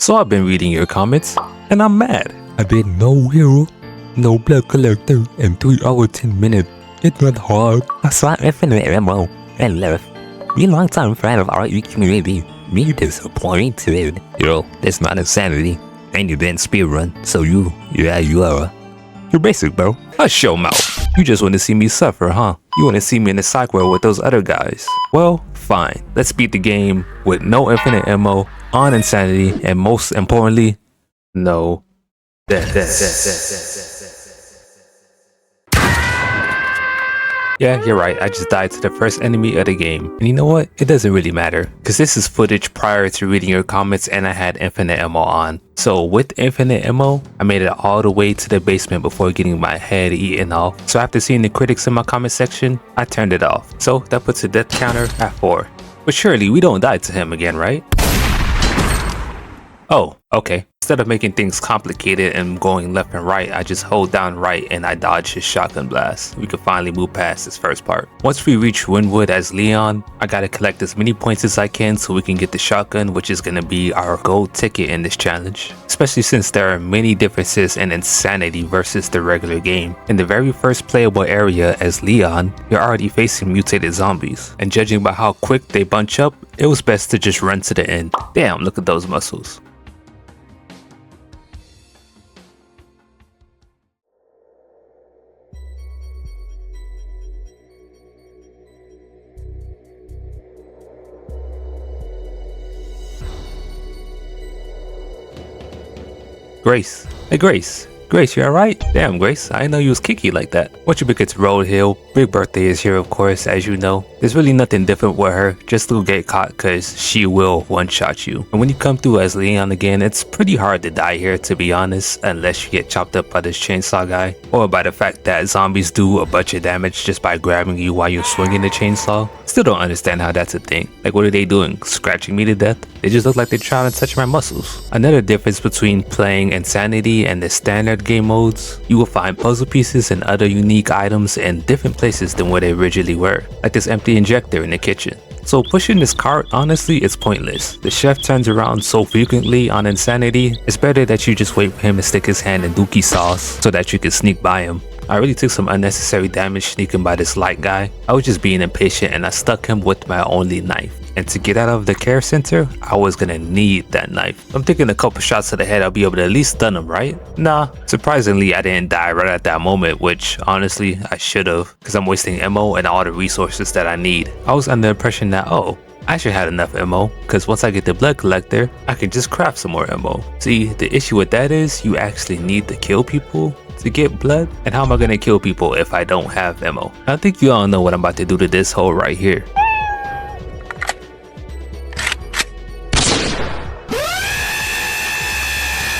So I've been reading your comments, and I'm mad. I bet no hero, no blood collector, and 3 hours 10 minutes. It's not hard. I saw infinite ammo and left. Me long-time friend of our community. Me disappointed. Yo, that's not insanity. And you didn't speedrun, so you are. You're basic, bro. Hush your mouth. You just want to see me suffer, huh? You want to see me in the psych world with those other guys. Well, fine. Let's beat the game with no infinite ammo, on insanity, and most importantly, no death. Yeah, you're right. I just died to the first enemy of the game. And you know what? It doesn't really matter, because this is footage prior to reading your comments and I had infinite ammo on. So with infinite ammo, I made it all the way to the basement before getting my head eaten off. So after seeing the critics in my comment section, I turned it off. So that puts a death counter at 4. But surely we don't die to him again, right? Oh, okay. Instead of making things complicated and going left and right, I just hold down right and I dodge his shotgun blast. We can finally move past this first part. Once we reach Wynwood as Leon, I gotta collect as many points as I can so we can get the shotgun, which is gonna be our gold ticket in this challenge. Especially since there are many differences in insanity versus the regular game. In the very first playable area as Leon, you're already facing mutated zombies. And judging by how quick they bunch up, it was best to just run to the end. Damn, look at those muscles. Grace. Hey Grace. Grace, you alright? Damn Grace, I didn't know you was kicky like that. Once you get to Road Hill, Big Birthday is here of course, as you know. There's really nothing different with her, just to get caught cause she will one-shot you. And when you come through as Leon again, it's pretty hard to die here to be honest, unless you get chopped up by this chainsaw guy. Or by the fact that zombies do a bunch of damage just by grabbing you while you're swinging the chainsaw. Still don't understand how that's a thing. Like what are they doing? Scratching me to death? They just look like they're trying to touch my muscles. Another difference between playing Insanity and the standard game modes, you will find puzzle pieces and other unique items in different places than where they originally were, like this empty injector in the kitchen. So pushing this cart, honestly, it's pointless. The chef turns around so frequently on Insanity, it's better that you just wait for him to stick his hand in dookie sauce so that you can sneak by him. I really took some unnecessary damage sneaking by this light guy. I was just being impatient and I stuck him with my only knife. And to get out of the care center, I was gonna need that knife. I'm thinking a couple shots to the head, I'll be able to at least stun him, right? Nah, surprisingly, I didn't die right at that moment, which honestly, I should have, because I'm wasting ammo and all the resources that I need. I was under the impression that, oh, I should have enough ammo, because once I get the blood collector, I can just craft some more ammo. See, the issue with that is, you actually need to kill people to get blood, and how am I gonna kill people if I don't have ammo? I think you all know what I'm about to do to this hole right here.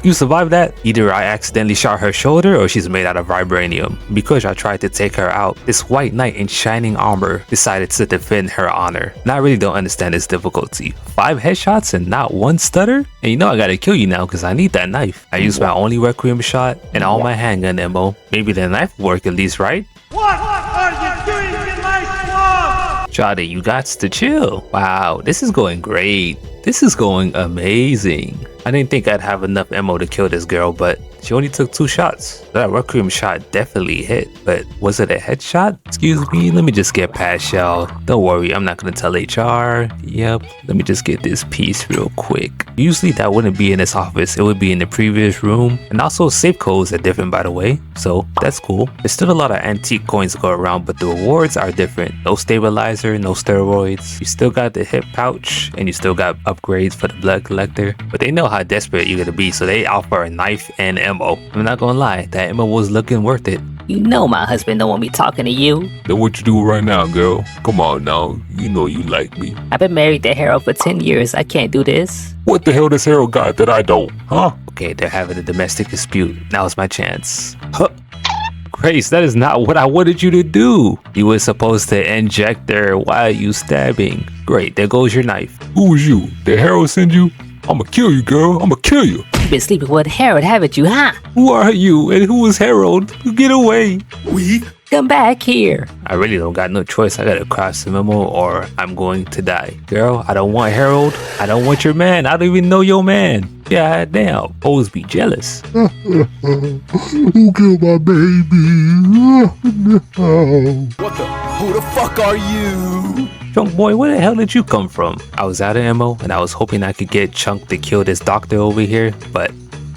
You survived that? Either I accidentally shot her shoulder or she's made out of vibranium. Because I tried to take her out, this white knight in shining armor decided to defend her honor. And I really don't understand this difficulty. 5 headshots and not 1 stutter? And you know I gotta kill you now because I need that knife. I used my only requiem shot and all my handgun ammo. Maybe the knife will work at least, right? What are you doing in my swamp? Shawty, you gots to chill. Wow, this is going great. This is going amazing. I didn't think I'd have enough ammo to kill this girl, but she only took 2 shots. That requiem shot definitely hit, but was it a headshot? Excuse me, let me just get past y'all. Don't worry, I'm not gonna tell HR. Yep, let me just get this piece real quick. Usually that wouldn't be in this office, it would be in the previous room. And also safe codes are different by the way, so that's cool. There's still a lot of antique coins to go around, but the rewards are different. No stabilizer, no steroids. You still got the hip pouch, and you still got upgrades for the blood collector. But they know how desperate you're gonna be, so they offer a knife and ammo. I'm not gonna lie, that ammo was looking worth it. You know my husband don't want me talking to you. Then what you do right now, girl? Come on now, you know you like me. I've been married to Harold for 10 years. I can't do this. What the hell does Harold got that I don't, huh? Okay, they're having a domestic dispute. Now's my chance. Huh. Grace, that is not what I wanted you to do. You were supposed to inject her while you stabbing. Great, there goes your knife. Who was you? Did Harold send you? I'ma kill you, girl. I'ma kill you. You've been sleeping with Harold, haven't you, huh? Who are you and who is Harold? Get away. Come back here. I really don't got no choice. I gotta cross the memo or I'm going to die. Girl, I don't want Harold. I don't want your man. I don't even know your man. Yeah, damn. Always be jealous. Who killed my baby? No. Who the fuck are you? Chunk boy, where the hell did you come from? I was out of ammo and I was hoping I could get Chunk to kill this doctor over here, but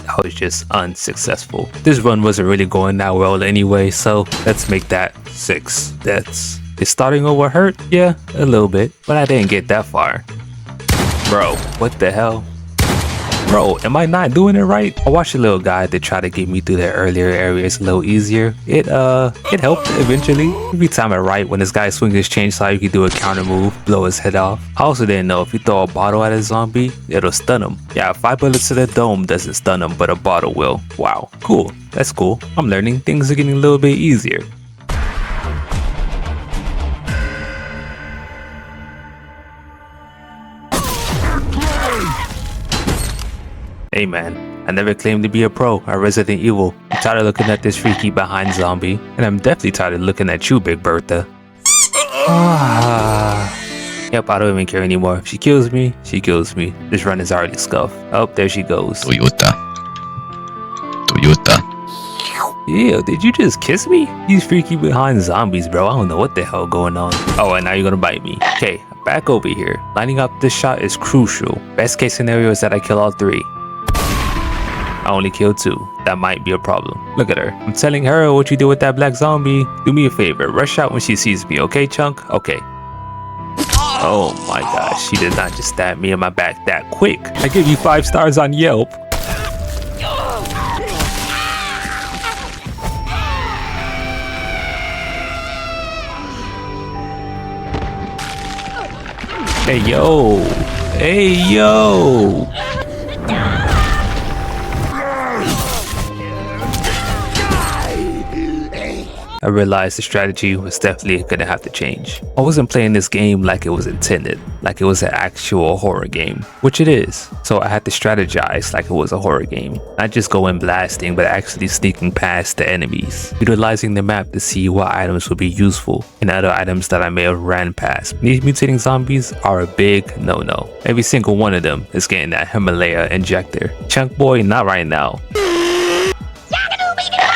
I was just unsuccessful. This run wasn't really going that well anyway, so let's make that 6 deaths. Is starting over hurt? Yeah, a little bit, but I didn't get that far. Bro, what the hell? Bro, am I not doing it right? I watched a little guy that tried to get me through the earlier areas a little easier. It helped eventually. Every time I right, when this guy swings his chainsaw, you can do a counter move, blow his head off. I also didn't know if you throw a bottle at a zombie, it'll stun him. Yeah, 5 bullets to the dome doesn't stun him, but a bottle will. Wow, cool. That's cool. I'm learning. Things are getting a little bit easier. Hey man, I never claimed to be a pro at Resident Evil. I'm tired of looking at this freaky behind zombie, and I'm definitely tired of looking at you, Big Bertha. Yep, I don't even care anymore. If she kills me, she kills me. This run is already scuffed. Oh, there she goes. Toyota. Ew, did you just kiss me? These freaky behind zombies, bro. I don't know what the hell going on. Oh, and now you're gonna bite me. Okay, back over here. Lining up this shot is crucial. Best case scenario is that I kill all 3. I only killed 2. That might be a problem. Look at her. I'm telling her what you did with that black zombie. Do me a favor. Rush out when she sees me, okay, Chunk? Okay. Oh my gosh. She did not just stab me in my back that quick. I give you 5 stars on Yelp. Hey, yo. Hey, yo. I realized the strategy was definitely gonna have to change. I wasn't playing this game like it was intended, like it was an actual horror game, which it is. So I had to strategize like it was a horror game, not just go in blasting, but actually sneaking past the enemies, utilizing the map to see what items would be useful and other items that I may have ran past. These mutating zombies are a big no-no. Every single one of them is getting that Himalaya injector. Chunk boy, not right now.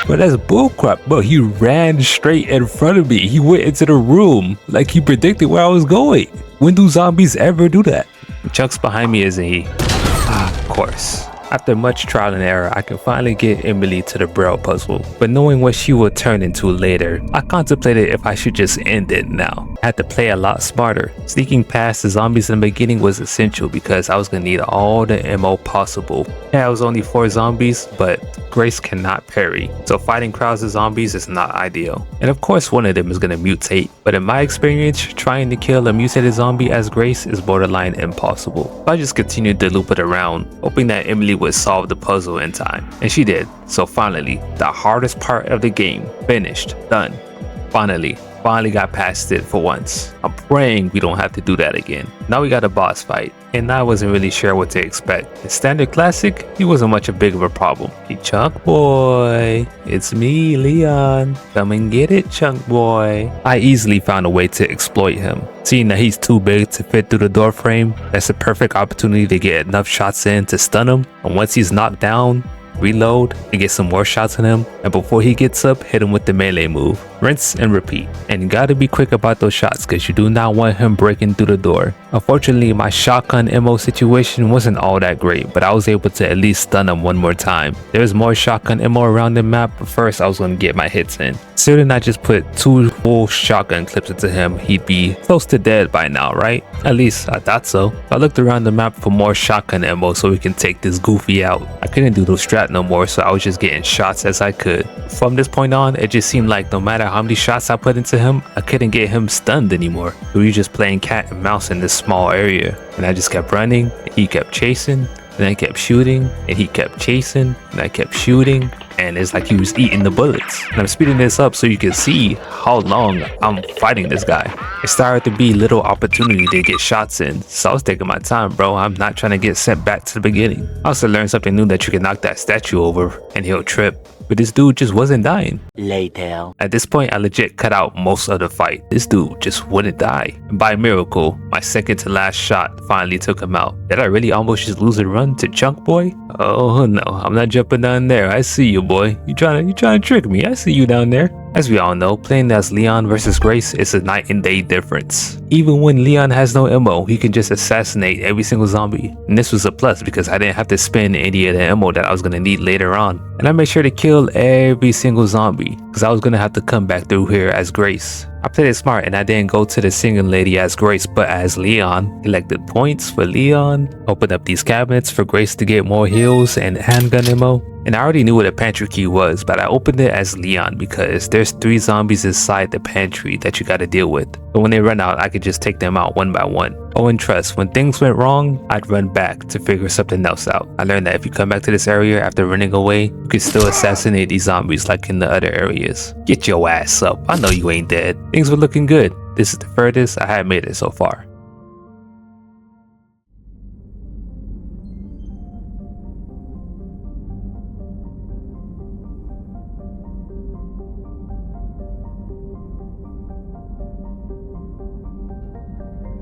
But that's bullcrap, bro. He ran straight in front of me. He went into the room like he predicted where I was going. When do zombies ever do that? Chuck's behind me, isn't he? Of course. After much trial and error, I can finally get Emily to the Braille puzzle, but knowing what she would turn into later, I contemplated if I should just end it now. I had to play a lot smarter. Sneaking past the zombies in the beginning was essential because I was gonna need all the ammo possible. Yeah, it was only 4 zombies, but Grace cannot parry, so fighting crowds of zombies is not ideal. And of course one of them is gonna mutate, but in my experience, trying to kill a mutated zombie as Grace is borderline impossible. So I just continued to loop it around, hoping that Emily would solve the puzzle in time, and she did. So finally, the hardest part of the game finished, done. Finally got past it for once. I'm praying we don't have to do that again. Now we got a boss fight, and I wasn't really sure what to expect. In standard classic, he wasn't much big of a problem. Hey Chunk boy, it's me, Leon. Come and get it, Chunk boy. I easily found a way to exploit him. Seeing that he's too big to fit through the door frame, that's a perfect opportunity to get enough shots in to stun him, and once he's knocked down, reload and get some more shots on him, and before he gets up, hit him with the melee move. Rinse and repeat. And you gotta be quick about those shots because you do not want him breaking through the door. Unfortunately, my shotgun ammo situation wasn't all that great, but I was able to at least stun him one more time. There's more shotgun ammo around the map, but first I was gonna get my hits in. Still did not just put 2 full shotgun clips into him, he'd be close to dead by now, right? At least I thought so. I looked around the map for more shotgun ammo so we can take this goofy out. I couldn't do those strat no more, so I was just getting shots as I could. From this point on, it just seemed like no matter how many shots I put into him, I couldn't get him stunned anymore. We were just playing cat and mouse in this small area, and I just kept running, and he kept chasing, and I kept shooting, and he kept chasing, and I kept shooting, and it's like he was eating the bullets. And I'm speeding this up so you can see how long I'm fighting this guy. It started to be little opportunity to get shots in, so I was taking my time, bro. I'm not trying to get sent back to the beginning. I also learned something new, that you can knock that statue over and he'll trip. But this dude just wasn't dying. Later. At this point, I legit cut out most of the fight. This dude just wouldn't die. And by miracle, my second to last shot finally took him out. Did I really almost just lose a run to Chunk Boy? Oh no, I'm not jumping down there. I see you, boy. You trying to trick me. I see you down there. As we all know, playing as Leon versus Grace is a night and day difference. Even when Leon has no ammo, he can just assassinate every single zombie. And this was a plus because I didn't have to spend any of the ammo that I was going to need later on. And I made sure to kill every single zombie because I was going to have to come back through here as Grace. I played it smart and I didn't go to the singing lady as Grace but as Leon. Collected points for Leon, opened up these cabinets for Grace to get more heals and handgun ammo. And I already knew what a pantry key was, but I opened it as Leon because there's 3 zombies inside the pantry that you gotta deal with. But when they run out, I could just take them out one by one. Oh, and trust, when things went wrong, I'd run back to figure something else out. I learned that if you come back to this area after running away, you can still assassinate these zombies like in the other areas. Get your ass up, I know you ain't dead. Things were looking good. This is the furthest I had made it so far.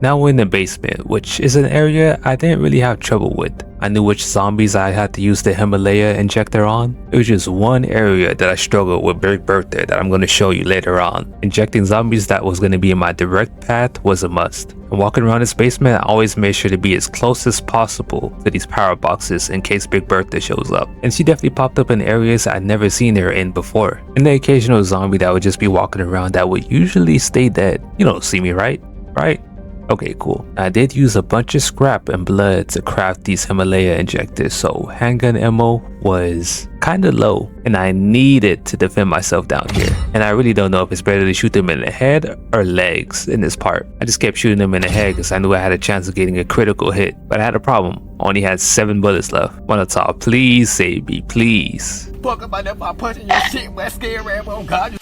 Now we're in the basement, which is an area I didn't really have trouble with. I knew which zombies I had to use the Himalaya injector on. It was just one area that I struggled with Big Birthday that I'm going to show you later on. Injecting zombies that was going to be in my direct path was a must. And walking around this basement, I always made sure to be as close as possible to these power boxes in case Big Birthday shows up. And she definitely popped up in areas I'd never seen her in before. And the occasional zombie that would just be walking around that would usually stay dead. You don't see me, right? Right? Okay, cool. I did use a bunch of scrap and blood to craft these Himalaya injectors, so handgun ammo was kinda low and I needed to defend myself down here. And I really don't know if it's better to shoot them in the head or legs in this part. I just kept shooting them in the head because I knew I had a chance of getting a critical hit, but I had a problem. I only had 7 bullets left. Molotov, please save me, please. Fuck about that by punching your shit, man. Scary, oh God.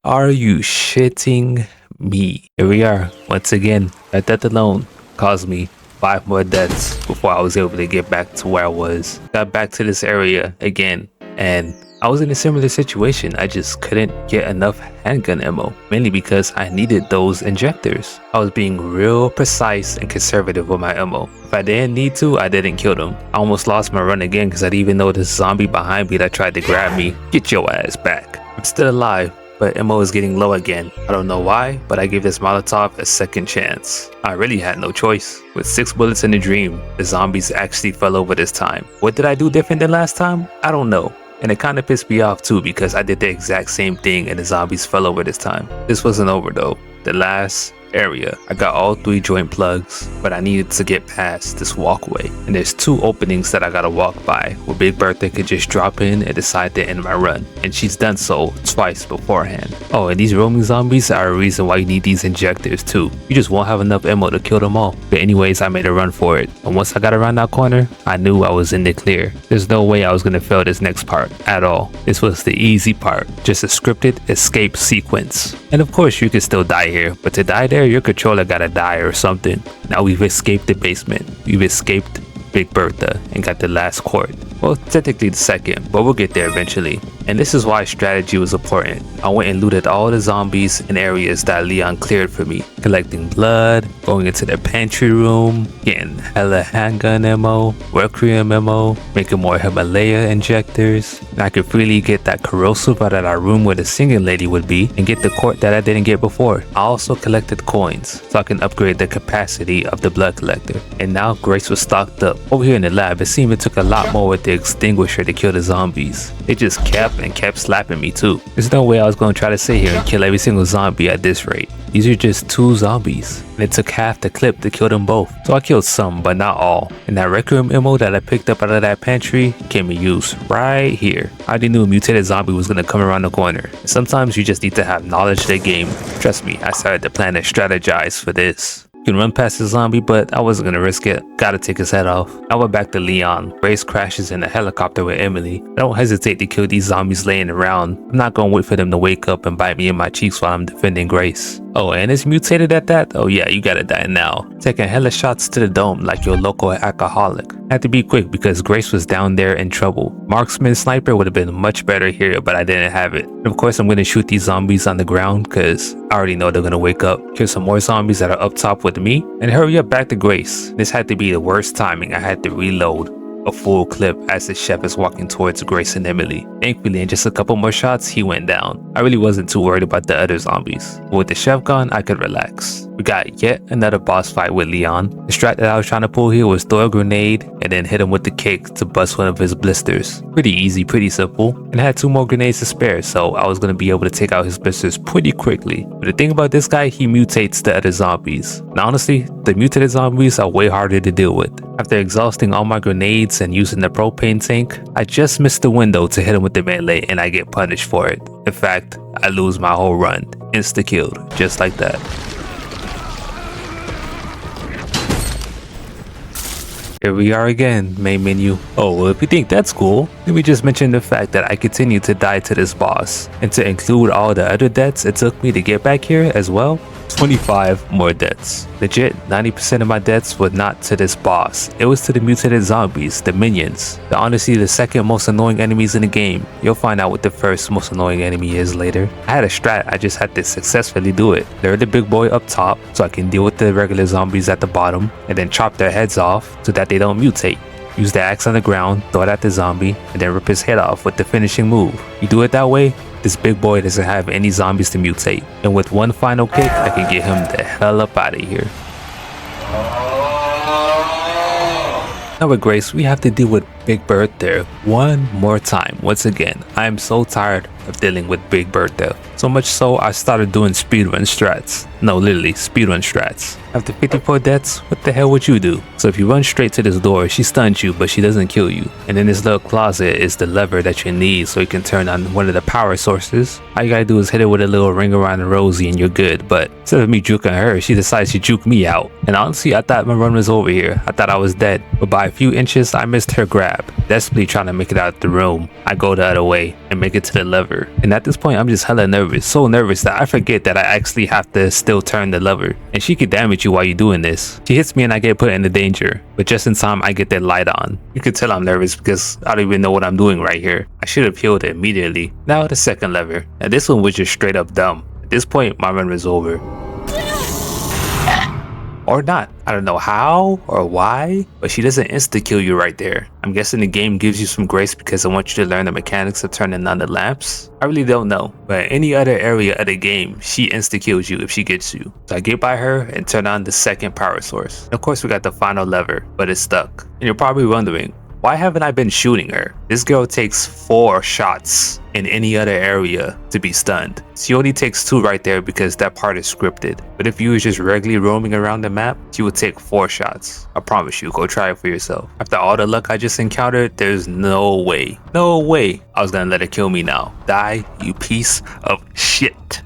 Are you shitting me? Here we are, once again. That death alone caused me 5 more deaths before I was able to get back to where I was. Got back to this area again, and I was in a similar situation. I just couldn't get enough handgun ammo, mainly because I needed those injectors. I was being real precise and conservative with my ammo. If I didn't need to, I didn't kill them. I almost lost my run again because I didn't even know this zombie behind me that tried to grab me. Get your ass back. I'm still alive, but ammo is getting low again. I don't know why, but I gave this Molotov a second chance. I really had no choice. With 6 bullets in the dream, the zombies actually fell over this time. What did I do different than last time? I don't know. And it kind of pissed me off too because I did the exact same thing and the zombies fell over this time. This wasn't over though. The last area, I got all 3 joint plugs, but I needed to get past this walkway. And there's 2 openings that I gotta walk by where Big Bertha could just drop in and decide to end my run. And she's done so twice beforehand. Oh, and these roaming zombies are a reason why you need these injectors too. You just won't have enough ammo to kill them all. But anyways, I made a run for it. And once I got around that corner, I knew I was in the clear. There's no way I was gonna fail this next part at all. This was the easy part. Just a scripted escape sequence. And of course you could still die here, but to die there, your controller gotta die or something. Now we've escaped the basement. We've escaped Big Bertha and got the last court. Well, technically the second, but we'll get there eventually. And this is why strategy was important. I went and looted all the zombies in areas that Leon cleared for me. Collecting blood, going into the pantry room, getting hella handgun ammo, requiem ammo, making more Himalaya injectors. And I could freely get that corrosive out of that room where the singing lady would be and get the quart that I didn't get before. I also collected coins so I can upgrade the capacity of the blood collector. And now Grace was stocked up. Over here in the lab, it seemed it took a lot more with the extinguisher to kill the zombies. They just kept slapping me too. There's no way I was going to try to sit here and kill every single zombie at this rate. These are just 2 zombies, and it took half the clip to kill them both. So I killed some, but not all. And that requiem ammo that I picked up out of that pantry came in use right here. I already knew a mutated zombie was going to come around the corner. Sometimes you just need to have knowledge of the game. Trust me, I started to plan and strategize for this. You can run past the zombie, but I wasn't gonna risk it. Gotta take his head off. I went back to Leon. Grace crashes in a helicopter with Emily. I don't hesitate to kill these zombies laying around. I'm not gonna wait for them to wake up and bite me in my cheeks while I'm defending Grace. Oh, and it's mutated at that? Oh yeah, you gotta die now. Taking hella shots to the dome like your local alcoholic. Had to be quick because Grace was down there in trouble. Marksman sniper would have been much better here, but I didn't have it. And of course, I'm gonna shoot these zombies on the ground because I already know they're gonna wake up. Here's some more zombies that are up top with me. And hurry up back to Grace. This had to be the worst timing. I had to reload a full clip as the chef is walking towards Grace and Emily. Thankfully, in just a couple more shots, he went down. I really wasn't too worried about the other zombies. But with the chef gone, I could relax. We got yet another boss fight with Leon. The strat that I was trying to pull here was throw a grenade and then hit him with the cake to bust one of his blisters. Pretty easy, pretty simple. And I had 2 more grenades to spare, so I was going to be able to take out his blisters pretty quickly. But the thing about this guy, he mutates the other zombies. And honestly, the mutated zombies are way harder to deal with. After exhausting all my grenades and using the propane tank, I just missed the window to hit him with the melee and I get punished for it. In fact, I lose my whole run. Insta-killed, just like that. Here we are again, main menu. Oh, well, if you think that's cool, let me just mention the fact that I continue to die to this boss. And to include all the other deaths it took me to get back here as well, 25 more deaths. Legit, 90% of my deaths were not to this boss. It was to the mutated zombies, the minions. They're honestly the second most annoying enemies in the game. You'll find out what the first most annoying enemy is later. I had a strat, I just had to successfully do it. Lure the big boy up top so I can deal with the regular zombies at the bottom and then chop their heads off so that they don't mutate. Use the axe on the ground, throw it at the zombie, and then rip his head off with the finishing move. You do it that way, this big boy doesn't have any zombies to mutate. And with one final kick, I can get him the hell up out of here. Now with Grace, we have to deal with Big Bird there one more time. Once again, I am so tired of dealing with Big Bird death. So much so, I started doing speedrun strats. No, literally, speedrun strats. After 54 deaths, what the hell would you do? So if you run straight to this door, she stuns you, but she doesn't kill you. And in this little closet is the lever that you need so you can turn on one of the power sources. All you gotta do is hit it with a little ring around the rosy and you're good. But instead of me juking her, she decides to juke me out. And honestly, I thought my run was over here. I thought I was dead. But by a few inches, I missed her grab. Desperately trying to make it out the room, I go the other way and make it to the lever. And at this point, I'm just hella nervous. So nervous that I forget that I actually have to still turn the lever. And she could damage you while you're doing this. She hits me and I get put into danger. But just in time, I get that light on. You can tell I'm nervous because I don't even know what I'm doing right here. I should have healed it immediately. Now the second lever. Now this one was just straight up dumb. At this point, my run was over. Or not. I don't know how or why, but she doesn't insta-kill you right there. I'm guessing the game gives you some grace because I want you to learn the mechanics of turning on the lamps. I really don't know, but in any other area of the game, she insta-kills you if she gets you. So I get by her and turn on the second power source. And of course we got the final lever, but it's stuck. And you're probably wondering, why haven't I been shooting her? This girl takes 4 shots in any other area to be stunned. She only takes 2 right there because that part is scripted. But if you was just regularly roaming around the map, she would take 4 shots. I promise you, go try it for yourself. After all the luck I just encountered, there's no way I was gonna let her kill me now. Die, you piece of shit.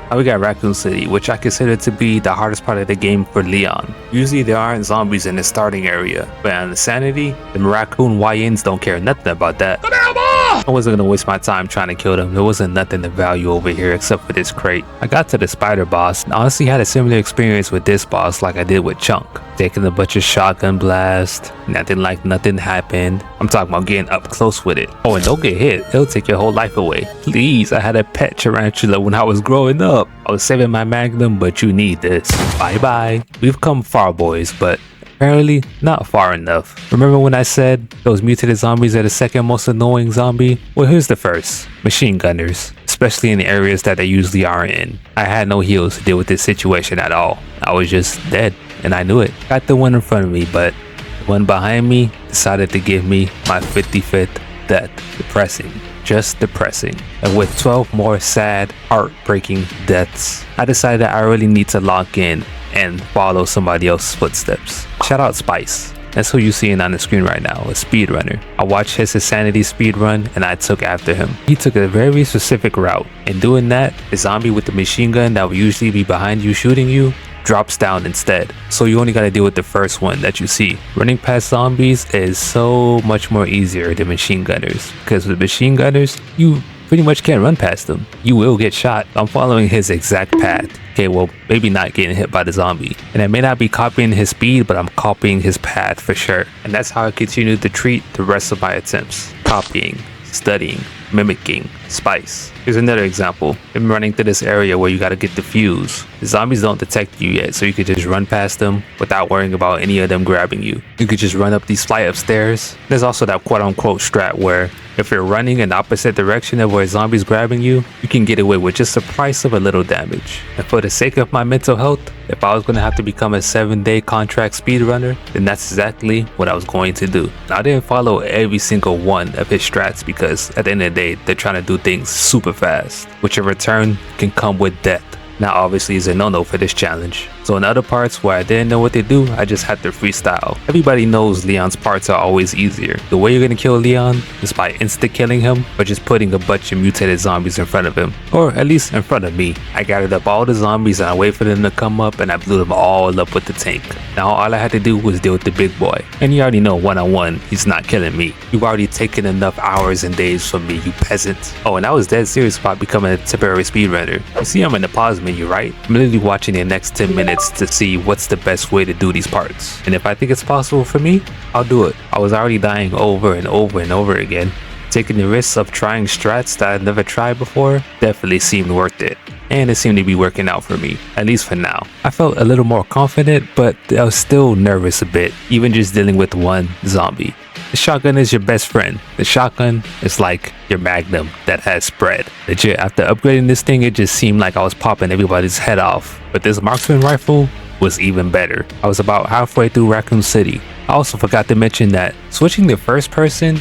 Now we got Raccoon City, which I consider to be the hardest part of the game for Leon. Usually there aren't zombies in the starting area, but on the Sanity, the Raccoon YNs don't care nothing about that. I wasn't gonna waste my time trying to kill them. There wasn't nothing to value over here except for this crate. I got to the spider boss and honestly had a similar experience with this boss like I did with Chunk. Taking a bunch of shotgun blast, nothing like nothing happened. I'm talking about getting up close with it. Oh, and don't get hit, it'll take your whole life away. Please, I had a pet tarantula when I was growing up. I was saving my magnum, but you need this. Bye bye. We've come far, boys, but apparently not far enough. Remember when I said those mutated zombies are the second most annoying zombie? Well, here's the first. Machine gunners. Especially in the areas that they usually aren't in. I had no heals to deal with this situation at all. I was just dead, and I knew it. Got the one in front of me, but the one behind me decided to give me my 55th death. Depressing. just depressing. And with 12 more sad, heartbreaking deaths, I decided that I really need to lock in and follow somebody else's footsteps. Shout out Spice. That's who you're seeing on the screen right now, a speedrunner. I watched his Insanity speedrun and I took after him. He took a very specific route. In doing that, the zombie with the machine gun that would usually be behind you shooting you drops down instead. So you only gotta deal with the first one that you see. Running past zombies is so much more easier than machine gunners, because with machine gunners, you pretty much can't run past them. You will get shot. I'm following his exact path. Okay, well, maybe not getting hit by the zombie. And I may not be copying his speed, but I'm copying his path for sure. And that's how I continue to treat the rest of my attempts. Copying, studying, mimicking, Spice. Here's another example. I'm running through this area where you gotta get the fuse. The zombies don't detect you yet, so you could just run past them without worrying about any of them grabbing you. You could just run up these flight of stairs. There's also that quote-unquote strat where if you're running in the opposite direction of where a zombie's grabbing you, you can get away with just the price of a little damage. And for the sake of my mental health, if I was going to have to become a 7-day contract speedrunner, then that's exactly what I was going to do. Now, I didn't follow every single one of his strats because at the end of the day, they're trying to do things super fast, which in return can come with death. Now obviously is a no-no for this challenge. So in other parts where I didn't know what to do, I just had to freestyle. Everybody knows Leon's parts are always easier. The way you're gonna kill Leon is by insta-killing him or just putting a bunch of mutated zombies in front of him. Or at least in front of me. I gathered up all the zombies and I waited for them to come up and I blew them all up with the tank. Now all I had to do was deal with the big boy. And you already know one-on-one, he's not killing me. You've already taken enough hours and days from me, you peasant. Oh, and I was dead serious about becoming a temporary speedrunner. You see I'm in the pause menu, right? I'm literally watching the next 10 minutes to see what's the best way to do these parts. And if I think it's possible for me, I'll do it. I was already dying over and over and over again. Taking the risks of trying strats that I'd never tried before definitely seemed worth it. And it seemed to be working out for me, at least for now. I felt a little more confident, but I was still nervous a bit, even just dealing with one zombie. The shotgun is your best friend. The shotgun is like your magnum that has spread. Legit, after upgrading this thing, it just seemed like I was popping everybody's head off. But this marksman rifle was even better. I was about halfway through Raccoon City. I also forgot to mention that switching to first person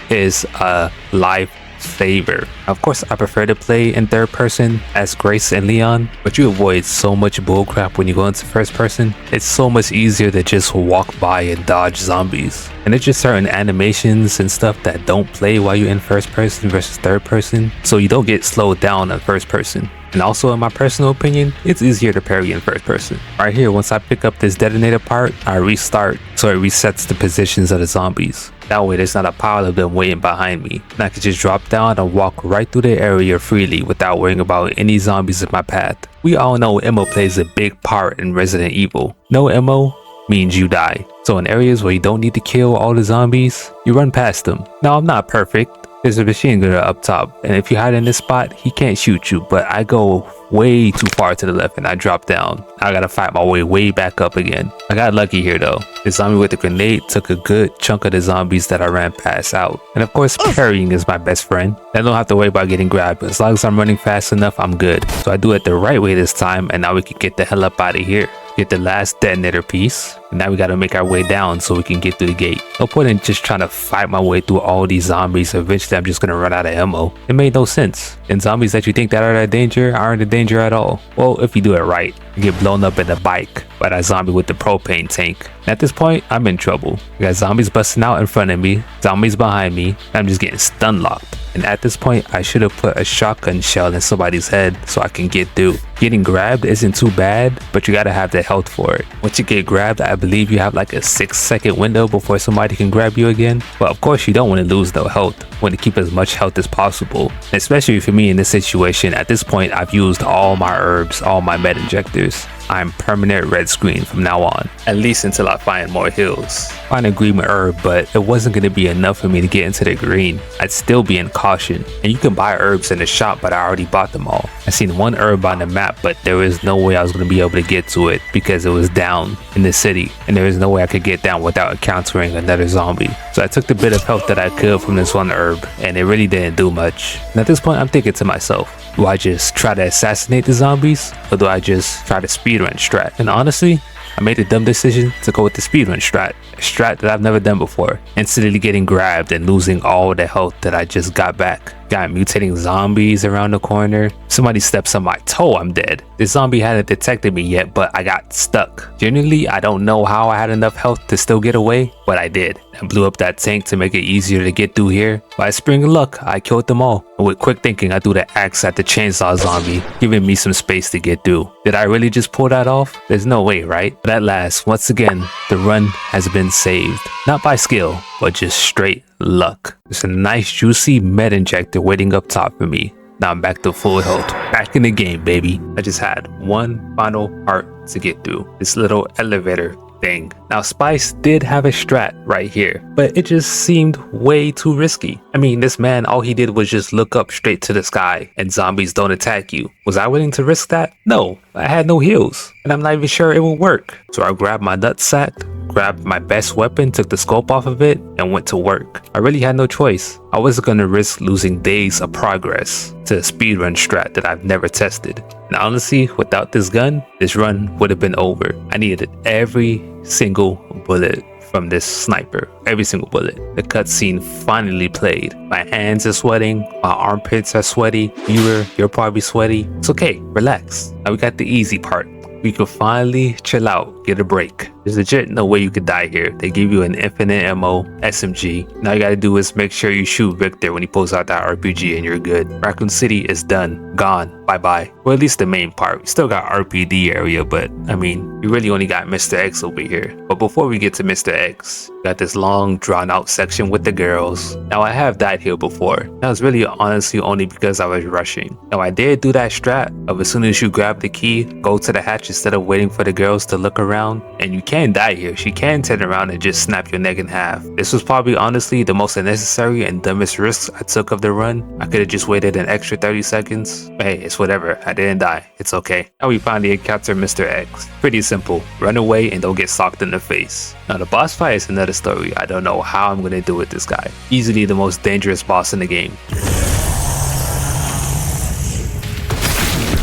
is a lifesaver. Of course, I prefer to play in third person as Grace and Leon, but you avoid so much bullcrap when you go into first person. It's so much easier to just walk by and dodge zombies. And there's just certain animations and stuff that don't play while you're in first person versus third person, so you don't get slowed down in first person. And also, in my personal opinion, it's easier to parry in first person. Right here, once I pick up this detonator part, I restart, so it resets the positions of the zombies. That way there's not a pile of them waiting behind me, and I can just drop down and walk right through the area freely without worrying about any zombies in my path. We all know ammo plays a big part in Resident Evil. No ammo means you die. So in areas where you don't need to kill all the zombies, you run past them. Now I'm not perfect. There's a machine gunner up top, and if you hide in this spot, he can't shoot you, but I go way too far to the left and I drop down. I gotta fight my way back up again. I got lucky here though. The zombie with the grenade took a good chunk of the zombies that I ran past out. And of course, parrying is my best friend. I don't have to worry about getting grabbed. As long as I'm running fast enough, I'm good. So I do it the right way this time, and now we can get the hell up out of here. Get the last detonator piece, and now we gotta make our way down so we can get through the gate. No point in just trying to fight my way through all these zombies. Eventually I'm just gonna run out of ammo. It made no sense. And zombies that you think that are in danger aren't in danger at all. Well, if you do it right. You get blown up in the bike by that zombie with the propane tank. At this point, I'm in trouble. We got zombies busting out in front of me, zombies behind me, and I'm just getting stun locked. And at this point, I should have put a shotgun shell in somebody's head so I can get through. Getting grabbed isn't too bad, but you gotta have the health for it. Once you get grabbed, I believe you have like a 6-second window before somebody can grab you again. But of course, you don't want to lose no health. You want to keep as much health as possible. Especially for me in this situation, at this point, I've used all my herbs, all my med injectors. I'm permanent red screen from now on, at least until I find more heals. Find a green herb, but it wasn't going to be enough for me to get into the green. I'd still be in caution, and you can buy herbs in the shop, but I already bought them all. I seen one herb on the map, but there was no way I was going to be able to get to it because it was down in the city, and there was no way I could get down without encountering another zombie. So I took the bit of health that I could from this one herb, and it really didn't do much. And at this point, I'm thinking to myself, do I just try to assassinate the zombies, or do I just try to speedrun strat? And honestly, I made the dumb decision to go with the speedrun strat, a strat that I've never done before, instantly getting grabbed and losing all the health that I just got back. Got mutating zombies around the corner. Somebody steps on my toe, I'm dead. This zombie hadn't detected me yet, but I got stuck. Generally, I don't know how I had enough health to still get away, but I did. I blew up that tank to make it easier to get through here. By a spring of luck, I killed them all. And with quick thinking, I threw the axe at the chainsaw zombie, giving me some space to get through. Did I really just pull that off? There's no way, right? But at last, once again, the run has been saved. Not by skill, but just straight luck. There's a nice juicy med injector waiting up top for me. Now I'm back to full health. Back in the game, baby. I just had one final part to get through. This little elevator thing. Now Spice did have a strat right here, but it just seemed way too risky. I mean, this man, all he did was just look up straight to the sky and zombies don't attack you. Was I willing to risk that? No, I had no heals and I'm not even sure it would work. So I grabbed my nutsack, grabbed my best weapon, took the scope off of it, and went to work. I really had no choice. I wasn't gonna risk losing days of progress to a speedrun strat that I've never tested. And honestly, without this gun, this run would have been over. I needed every single bullet from this sniper. Every single bullet. The cutscene finally played. My hands are sweating. My armpits are sweaty. Viewer, you're probably sweaty. It's okay. Relax. Now we got the easy part. We could finally chill out, get a break. There's legit no way you could die here. They give you an infinite ammo SMG. Now you gotta do is make sure you shoot Victor when he pulls out that RPG and you're good. Raccoon City is done, gone, bye-bye. Well, at least the main part. We still got RPD area, but I mean, we really only got Mr. X over here. But before we get to Mr. X, we got this long drawn out section with the girls. Now I have died here before. That was really honestly only because I was rushing. Now I did do that strat of as soon as you grab the key, go to the hatch instead of waiting for the girls to look around. And you can die here. She can turn around and just snap your neck in half. This was probably honestly the most unnecessary and dumbest risks I took of the run. I could have just waited an extra 30 seconds. But hey, it's whatever. I didn't die. It's okay. Now we finally encounter Mr. X. Pretty simple. Run away and don't get socked in the face. Now the boss fight is another story. I don't know how I'm gonna do with this guy. Easily the most dangerous boss in the game.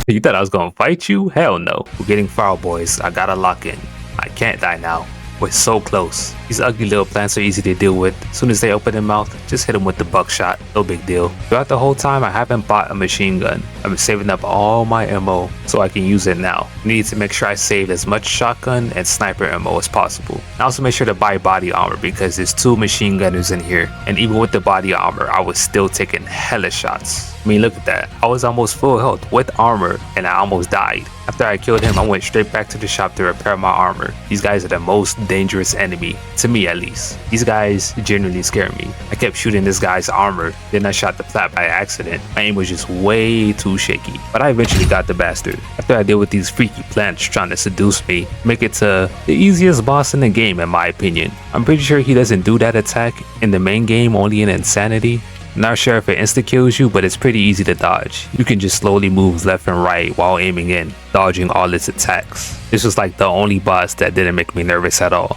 You thought I was gonna fight you? Hell no. We're getting foul, boys. I gotta lock in. I can't die now. We're so close. These ugly little plants are easy to deal with. As soon as they open their mouth, just hit them with the buckshot. No big deal. Throughout the whole time, I haven't bought a machine gun. I've been saving up all my ammo so I can use it now. I need to make sure I save as much shotgun and sniper ammo as possible. I also make sure to buy body armor because there's 2 machine gunners in here. And even with the body armor, I was still taking hella shots. I mean, look at that. I was almost full health with armor and I almost died. After I killed him, I went straight back to the shop to repair my armor. These guys are the most dangerous enemy, to me at least. These guys genuinely scare me. I kept shooting this guy's armor, then I shot the flap by accident. My aim was just way too shaky, but I eventually got the bastard. After I deal with these freaky plants trying to seduce me, make it to the easiest boss in the game in my opinion. I'm pretty sure he doesn't do that attack in the main game, only in Insanity. Not sure if it insta-kills you, but it's pretty easy to dodge. You can just slowly move left and right while aiming in, dodging all its attacks. This was like the only boss that didn't make me nervous at all.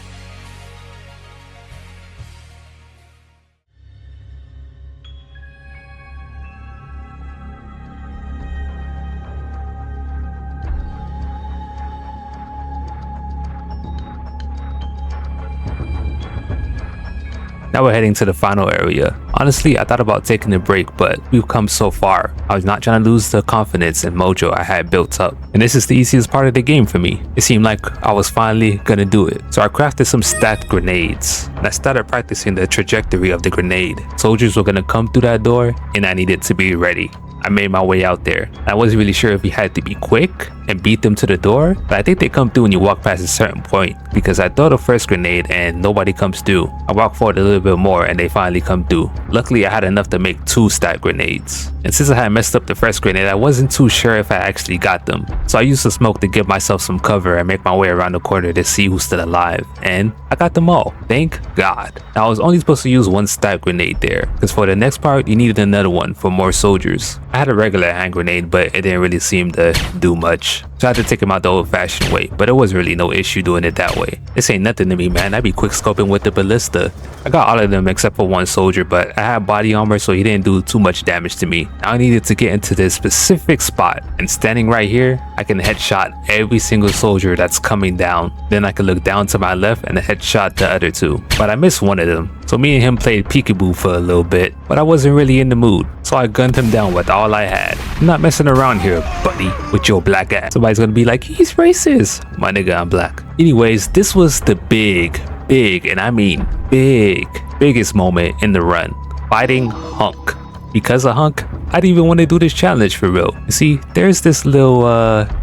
Now we're heading to the final area. Honestly, I thought about taking a break, but we've come so far. I was not trying to lose the confidence and mojo I had built up. And this is the easiest part of the game for me. It seemed like I was finally gonna do it. So I crafted some stacked grenades. And I started practicing the trajectory of the grenade. Soldiers were gonna come through that door and I needed to be ready. I made my way out there. I wasn't really sure if you had to be quick and beat them to the door, but I think they come through when you walk past a certain point, because I throw the first grenade and nobody comes through. I walk forward a little bit more and they finally come through. Luckily I had enough to make 2 stacked grenades. And since I had messed up the first grenade, I wasn't too sure if I actually got them. So I used the smoke to give myself some cover and make my way around the corner to see who's still alive. And I got them all, thank God. Now I was only supposed to use 1 stacked grenade there, because for the next part you needed another one for more soldiers. I had a regular hand grenade, but it didn't really seem to do much. So I had to take him out the old-fashioned way, but it was really no issue doing it that way. This ain't nothing to me, man. I be quick scoping with the ballista. I got all of them except for one soldier, but I had body armor, so he didn't do too much damage to me. Now I needed to get into this specific spot, and standing right here, I can headshot every single soldier that's coming down. Then I can look down to my left and headshot the other two, but I missed one of them. So me and him played peekaboo for a little bit, but I wasn't really in the mood. So I gunned him down with all I had. I'm not messing around here, buddy, with your black ass. Somebody's gonna be like, he's racist. My nigga, I'm black. Anyways, this was the big, and I mean biggest moment in the run. Fighting Hunk. Because of Hunk, I didn't even want to do this challenge for real. You see, there's this little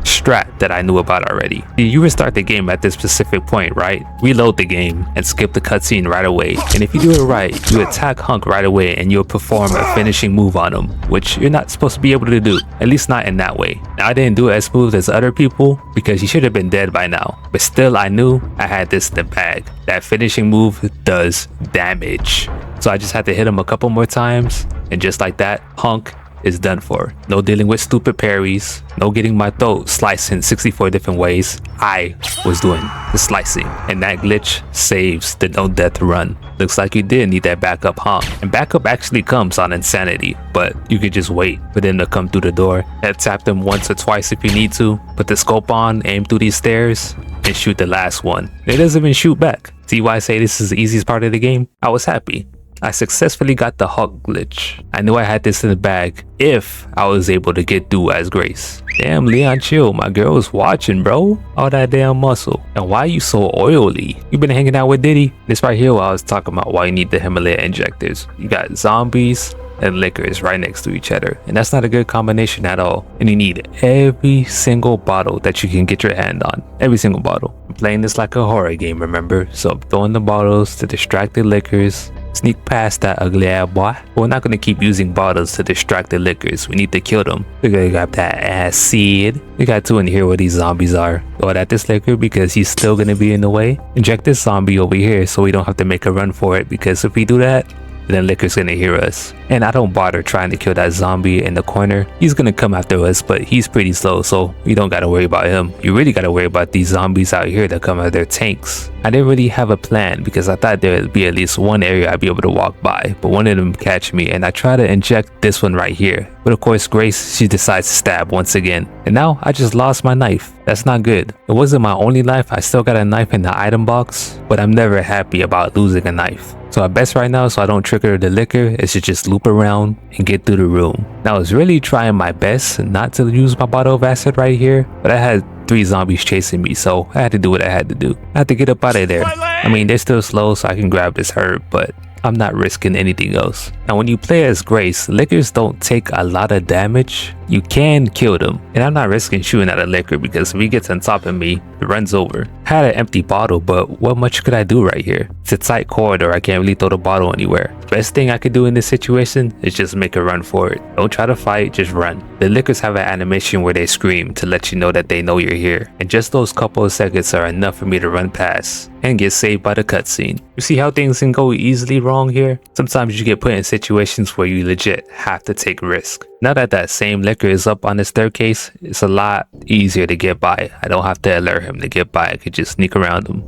strat that I knew about already. You restart the game at this specific point, right? Reload the game and skip the cutscene right away. And if you do it right, you attack Hunk right away and you'll perform a finishing move on him, which you're not supposed to be able to do, at least not in that way. Now, I didn't do it as smooth as other people because he should have been dead by now, but still I knew I had this in the bag. That finishing move does damage. So I just had to hit him a couple more times, and just like that, Hunk is done for. No dealing with stupid parries, no getting my throat sliced in 64 different ways. I was doing the slicing, and that glitch saves the no death run. Looks like you did need that backup, huh? And backup actually comes on Insanity, but you could just wait for them to come through the door. Head tap them once or twice if you need to. Put the scope on, aim through these stairs, and shoot the last one. It doesn't even shoot back. See why I say this is the easiest part of the game? I was happy. I successfully got the Hawk glitch. I knew I had this in the bag if I was able to get through as Grace. Damn, Leon, chill. My girl was watching, bro. All that damn muscle. And why you so oily? You been hanging out with Diddy? This right here what I was talking about why you need the Himalaya injectors. You got zombies and liquors right next to each other, and that's not a good combination at all. And you need every single bottle that you can get your hand on. Every single bottle. I'm playing this like a horror game, remember? So I'm throwing the bottles to distract the liquors. Sneak past that ugly ass boy. But we're not gonna keep using bottles to distract the liquors. We need to kill them. We're gonna grab that acid. We got two in here where these zombies are. Go at this liquor because he's still gonna be in the way. Inject this zombie over here so we don't have to make a run for it, because if we do that, then liquor's gonna hear us. And I don't bother trying to kill that zombie in the corner. He's gonna come after us, but he's pretty slow, so you don't gotta worry about him. You really gotta worry about these zombies out here that come out of their tanks. I didn't really have a plan because I thought there would be at least one area I'd be able to walk by, but one of them catch me and I try to inject this one right here. But of course Grace, she decides to stab once again. And now I just lost my knife. That's not good. It wasn't my only knife. I still got a knife in the item box, but I'm never happy about losing a knife. So our best right now, so I don't trigger the liquor, is to just loop around and get through the room. Now I was really trying my best not to use my bottle of acid right here, but I had 3 zombies chasing me, so I had to do what I had to do. I had to get up out of there. I mean, they're still slow, so I can grab this herb, but I'm not risking anything else. Now when you play as Grace, liquors don't take a lot of damage. You can kill them, and I'm not risking shooting at a liquor because if he gets on top of me, it runs over. I had an empty bottle, but what much could I do right here? It's a tight corridor, I can't really throw the bottle anywhere. Best thing I could do in this situation is just make a run for it. Don't try to fight, just run. The liquors have an animation where they scream to let you know that they know you're here, and just those couple of seconds are enough for me to run past and get saved by the cutscene. You see how things can go easily wrong here? Sometimes you get put in situations where you legit have to take risk. Now that that same liquor is up on the staircase, it's a lot easier to get by. I don't have to alert him to get by. I could just sneak around him.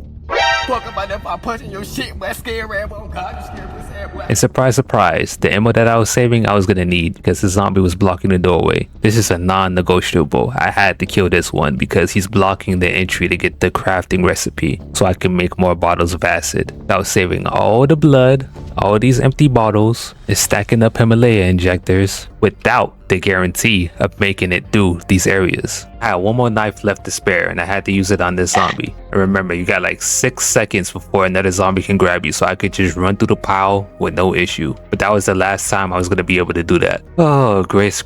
Talk about that by punching your shit, boy. Scary ass, boy. God, you scared this ass, boy. And surprise, the ammo that I was saving, I was gonna need because the zombie was blocking the doorway. This is a non-negotiable. I had to kill this one because he's blocking the entry to get the crafting recipe so I can make more bottles of acid. I was saving all the blood, all these empty bottles, and stacking up Himalaya injectors without the guarantee of making it through these areas. I had one more knife left to spare and I had to use it on this zombie. And remember, you got like 6 seconds before another zombie can grab you, so I could just run through the pile with no issue. But that was the last time I was going to be able to do that. Oh, Grace.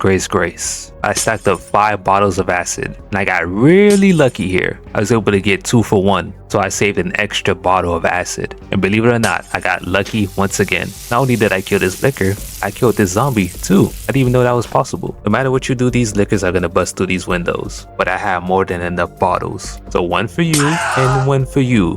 I stacked up 5 bottles of acid and I got really lucky here. I was able to get 2 for 1. So I saved an extra bottle of acid. And believe it or not, I got lucky once again. Not only did I kill this liquor, I killed this zombie too. I didn't even know that was possible. No matter what you do, these liquors are gonna bust through these windows. But I have more than enough bottles. So 1 for you and 1 for you.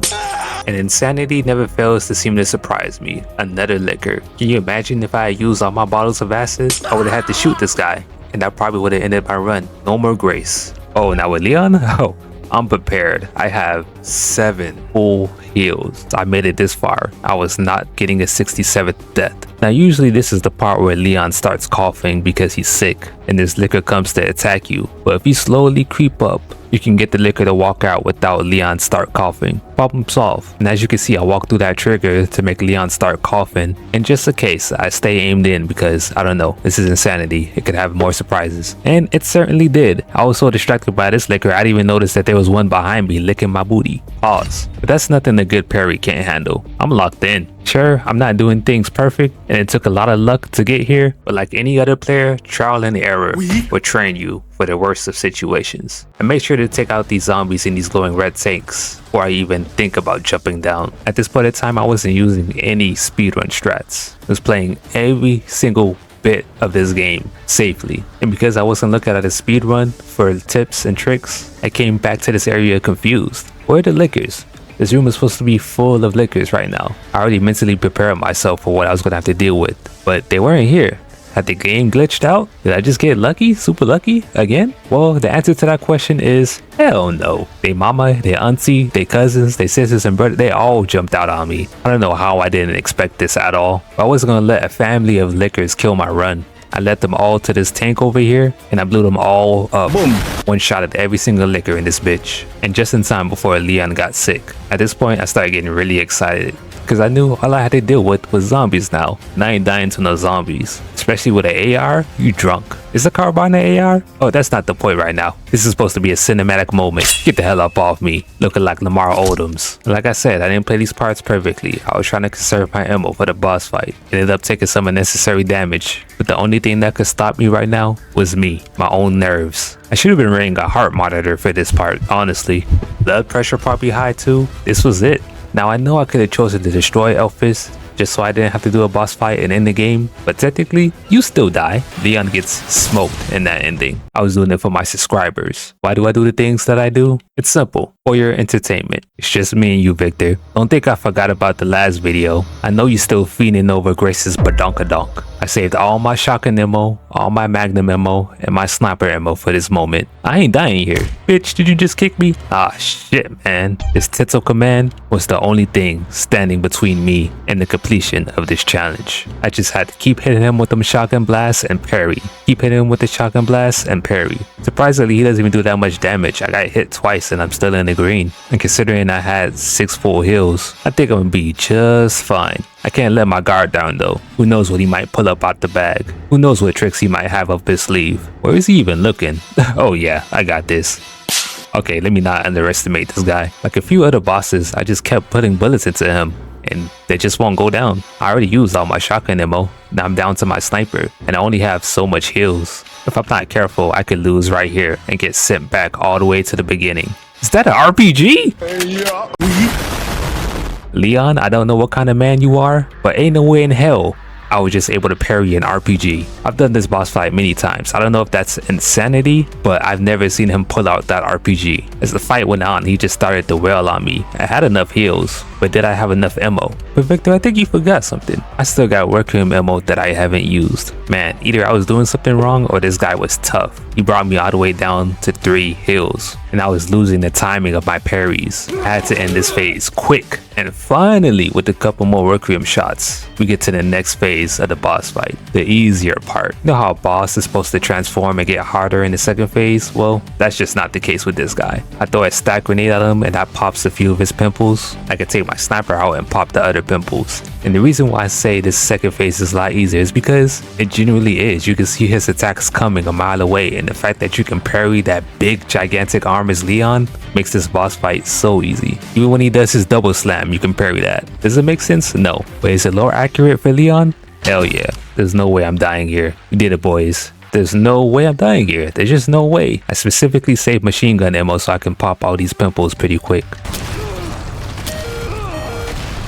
And Insanity never fails to seem to surprise me. Another liquor. Can you imagine if I had used all my bottles of acid? I would have had to shoot this guy. And that probably would have ended my run. No more Grace. Oh, now with Leon? Oh, I'm prepared. I have 7 full heals. I made it this far. I was not getting a 67th death. Now usually this is the part where Leon starts coughing because he's sick and this liquor comes to attack you. But if you slowly creep up, you can get the liquor to walk out without Leon start coughing. Problem solved. And as you can see, I walked through that trigger to make Leon start coughing. And just in case, I stay aimed in because, I don't know, this is insanity. It could have more surprises. And it certainly did. I was so distracted by this liquor, I didn't even notice that there was one behind me licking my booty. Pause. But that's nothing a good parry can't handle. I'm locked in. Sure, I'm not doing things perfect and it took a lot of luck to get here, but like any other player, trial and error will train you for the worst of situations. And make sure to take out these zombies in these glowing red tanks before I even think about jumping down. At this point in time, I wasn't using any speedrun strats. I was playing every single bit of this game safely, and because I wasn't looking at a speedrun for tips and tricks, I came back to this area confused. Where are the liquors? This room is supposed to be full of liquors right now. I already mentally prepared myself for what I was going to have to deal with, but they weren't here. Had the game glitched out? Did I just get lucky? Super lucky? Again? Well, the answer to that question is hell no. They mama, they auntie, they cousins, they sisters and brothers, they all jumped out on me. I don't know how I didn't expect this at all. I wasn't going to let a family of liquors kill my run. I led them all to this tank over here and I blew them all up. Boom! One shot at every single liquor in this bitch. And just in time before Leon got sick. At this point, I started getting really excited because I knew all I had to deal with was zombies now. And I ain't dying to no zombies. Especially with an AR, you drunk. Is the carbine an AR? Oh, that's not the point right now. This is supposed to be a cinematic moment. Get the hell up off me. Looking like Lamar Odoms. Like I said, I didn't play these parts perfectly. I was trying to conserve my ammo for the boss fight. Ended up taking some unnecessary damage. But the only thing that could stop me right now was me. My own nerves. I should have been running a heart monitor for this part, honestly. Blood pressure probably high too. This was it. Now I know I could have chosen to destroy Elphys just so I didn't have to do a boss fight and end the game, but technically, you still die. Leon gets smoked in that ending. I was doing it for my subscribers. Why do I do the things that I do? It's simple. For your entertainment. It's just me and you, Victor. Don't think I forgot about the last video. I know you're still fiending over Grace's badonkadonk. I saved all my shotgun ammo, all my magnum ammo, and my sniper ammo for this moment. I ain't dying here. Bitch, did you just kick me? Ah, shit, man. This Tetsuo command was the only thing standing between me and the completion of this challenge. I just had to keep hitting him with them shotgun blasts and parry. Keep hitting him with the shotgun blasts and parry. Surprisingly, he doesn't even do that much damage. I got hit twice and I'm still in the green. And considering I had 6 full heals, I think I'm gonna be just fine. I can't let my guard down though. Who knows what he might pull up out the bag? Who knows what tricks he might have up his sleeve? Where is he even looking? Oh yeah, I got this. Okay, let me not underestimate this guy. Like a few other bosses, I just kept putting bullets into him and they just won't go down. I already used all my shotgun ammo. Now I'm down to my sniper and I only have so much heals. If I'm not careful, I could lose right here and get sent back all the way to the beginning. Is that an RPG? Leon, I don't know what kind of man you are, but ain't no way in hell I was just able to parry an RPG. I've done this boss fight many times. I don't know if that's insanity, but I've never seen him pull out that RPG. As the fight went on, he just started to wail on me. I had enough heals, but did I have enough ammo? But Victor, I think you forgot something. I still got workroom ammo that I haven't used. Man, either I was doing something wrong or this guy was tough. He brought me all the way down to 3 heals, and I was losing the timing of my parries. I had to end this phase quick. And finally, with a couple more workroom shots, we get to the next phase of the boss fight, the easier part. You know how a boss is supposed to transform and get harder in the second phase? Well, that's just not the case with this guy. I throw a stack grenade at him and that pops a few of his pimples. I can take my sniper out and pop the other pimples. And the reason why I say this second phase is a lot easier is because it genuinely is. You can see his attacks coming a mile away, and the fact that you can parry that big gigantic arm as Leon makes this boss fight so easy. Even when he does his double slam, you can parry that. Does it make sense? No. But is it more accurate for Leon? Hell yeah. There's no way I'm dying here. We did it, boys. There's no way I'm dying here. There's just no way. I specifically saved machine gun ammo so I can pop all these pimples pretty quick.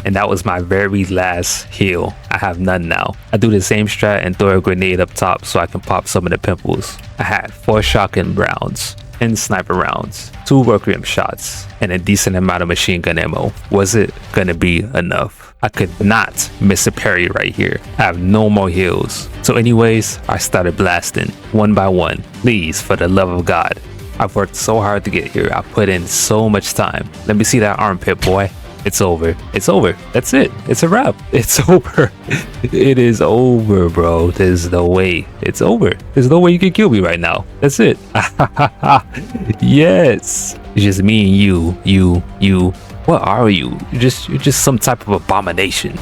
And that was my very last heal. I have none now. I do the same strat and throw a grenade up top so I can pop some of the pimples. I had 4 shotgun rounds and sniper rounds, 2 workroom shots, and a decent amount of machine gun ammo. Was it gonna be enough? I could not miss a parry right here. I have no more heals. So anyways, I started blasting one by one. Please, for the love of God, I've worked so hard to get here. I put in so much time. Let me see that armpit, boy. It's over. It's over. That's it. It's a wrap. It's over. It is over, bro. There's no way. It's over. There's no way you can kill me right now. That's it. Yes. It's just me and you. What are you? You're just some type of abomination.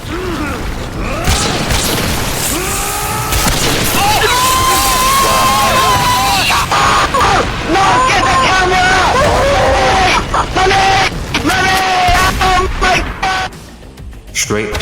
Straight